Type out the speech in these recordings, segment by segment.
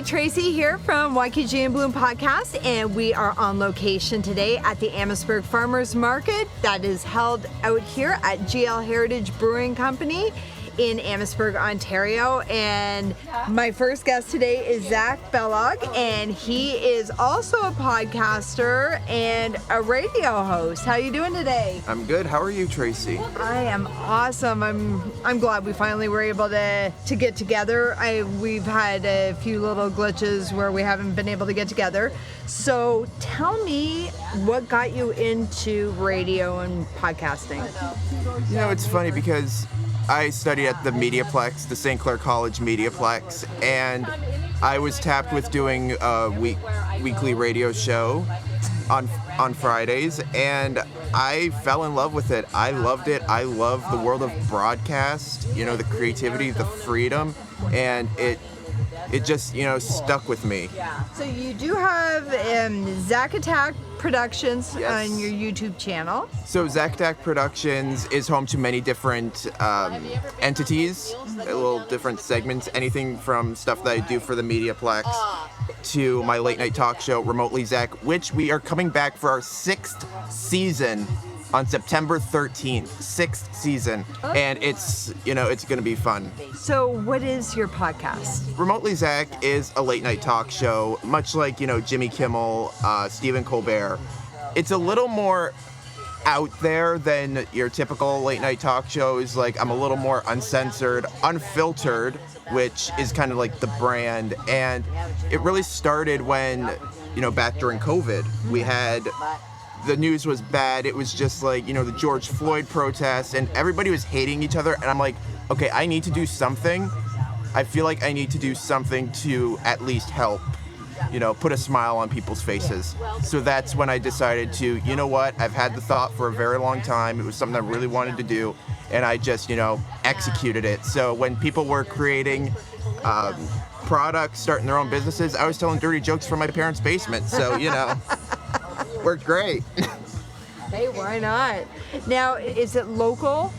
everybody, Tracy here from YKG and Bloom Podcast, and we are on location today at the Amherstburg Farmers Market that is held out here at GL Heritage Brewing Company in Amherstburg, Ontario. And my first guest today is Zach Balogh, and he is also a podcaster and a radio host. How you doing today? I'm good. How are you, Tracy? I am awesome. I'm glad we finally were able to get together. We've had a few little glitches where we haven't been able to get together. So tell me what got you into radio and podcasting. You know, it's funny because I studied at the Mediaplex, the St. Clair College Mediaplex, and I was tapped with doing a weekly radio show on Fridays, and I fell in love with it. I loved it. I love the world of broadcast, you know, the creativity, the freedom, and it just, you know, stuck with me. So you do have Zachattack Productions Yes. on your YouTube channel. So Zachattack Productions is home to many different entities, little different segments, anything from stuff that I do for the Mediaplex to my late night talk show, Remotely Zach, which we are coming back for our 6th season on September 13th, 6th season, and it's, you know, it's gonna be fun. So what is your podcast? Remotely Zach is a late night talk show, much like, you know, Jimmy Kimmel, Stephen Colbert. It's a little more out there than your typical late night talk shows. Like, I'm a little more uncensored, unfiltered, which is kind of like the brand. And it really started when, you know, back during COVID, we had, the news was bad. It was just like, you know, the George Floyd protests and everybody was hating each other. And I'm like, okay, I need to do something. I feel like I need to do something to at least help, you know, put a smile on people's faces. So that's when I decided to, you know what, I've had the thought for a very long time. It was something I really wanted to do, and I just, you know, executed it. So when people were creating products, starting their own businesses, I was telling dirty jokes from my parents' basement. So, you know, worked great. Hey, why not? Now, is it local,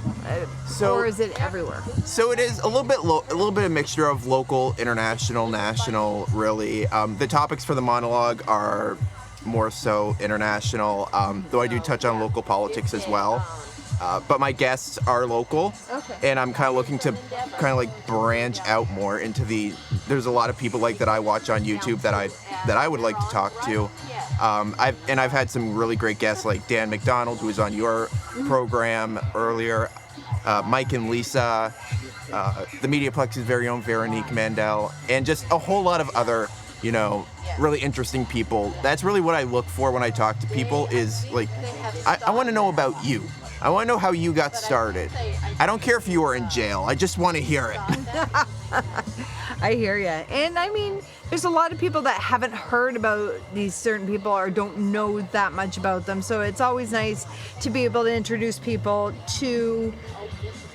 or is it everywhere? So it is a little bit of mixture of local, international, national, really. The topics for the monologue are more so international, though I do touch on local politics as well. But my guests are local, and I'm kind of looking to kind of like branch out more into there's a lot of people like that I watch on YouTube that I would like to talk to. I've had some really great guests like Dan McDonald, who was on your program earlier, Mike and Lisa, the Mediaplex's very own Veronique Mandel, and just a whole lot of other, you know, really interesting people. That's really what I look for when I talk to people is like, I want to know about you. I want to know how you got started. I don't care if you were in jail. I just want to hear it. I hear you. And I mean, there's a lot of people that haven't heard about these certain people or don't know that much about them. So it's always nice to be able to introduce people to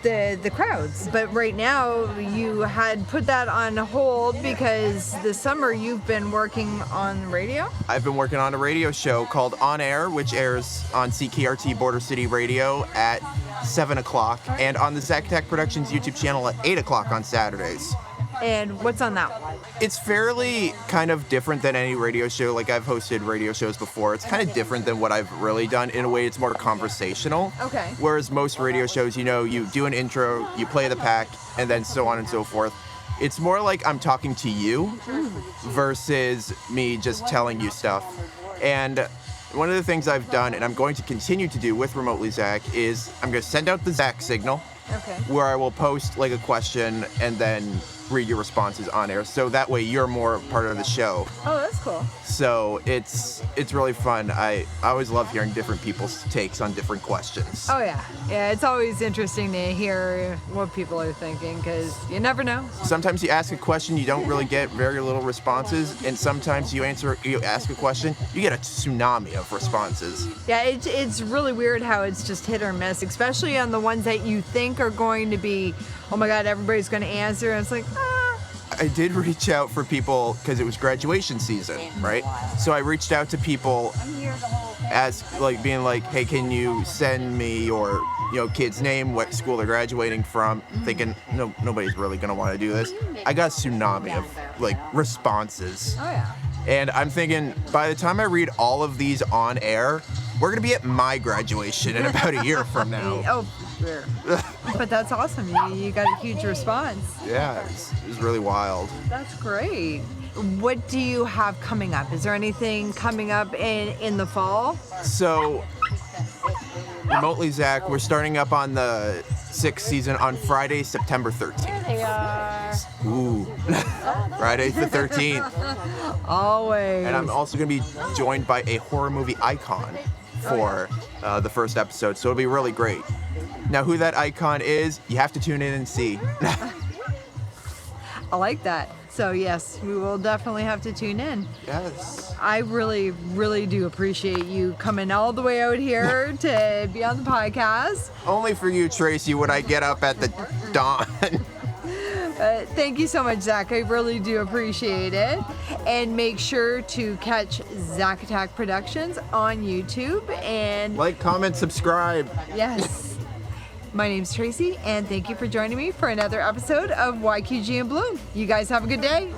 the crowds. But right now, you had put that on hold because this summer you've been working on radio? I've been working on a radio show called On Air, which airs on CKRT Border City Radio at 7 o'clock and on the Zachattack Productions YouTube channel at 8 o'clock on Saturdays. And what's on that one? It's fairly kind of different than any radio show. Like, I've hosted radio shows before. It's kind of different than what I've really done. In a way, it's more conversational. Okay. Whereas most radio shows, you know, you do an intro, you play the pack, and then so on and so forth. It's more like I'm talking to you versus me just telling you stuff. And one of the things I've done, and I'm going to continue to do with Remotely Zach, is I'm going to send out the Zach signal, where I will post like a question and then read your responses on air, so that way you're more part of the show. Oh, that's cool. So it's really fun. I always love hearing different people's takes on different questions. Oh yeah, it's always interesting to hear what people are thinking because you never know. Sometimes you ask a question, you don't really get very little responses, and sometimes you ask a question, you get a tsunami of responses. Yeah, it's really weird how it's just hit or miss, especially on the ones that you think are going to be, oh my God, everybody's going to answer, and it's like, I did reach out for people because it was graduation season, right? So I reached out to people as like being like, hey, can you send me or kid's name, what school they're graduating from, thinking nobody's really gonna want to do this. I got a tsunami of responses. Oh yeah. And I'm thinking, by the time I read all of these on air, we're gonna be at my graduation in about a year from now. Oh, sure. But that's awesome. You got a huge response. Yeah, it was really wild. That's great. What do you have coming up? Is there anything coming up in the fall? So, remotely, Zach, we're starting up on the 6th season on Friday, September 13th. There they are. Ooh. Friday the 13th. Always. And I'm also going to be joined by a horror movie icon for the first episode, so it'll be really great. Now, who that icon is, you have to tune in and see. I like that. So yes, we will definitely have to tune in. Yes. I really, really do appreciate you coming all the way out here to be on the podcast. Only for you, Tracy, would I get up at the dawn. Thank you so much, Zach. I really do appreciate it. And make sure to catch Zachattack Productions on YouTube. And Like, comment, subscribe. yes. My name's Tracy, and thank you for joining me for another episode of YQG and Bloom. You guys have a good day.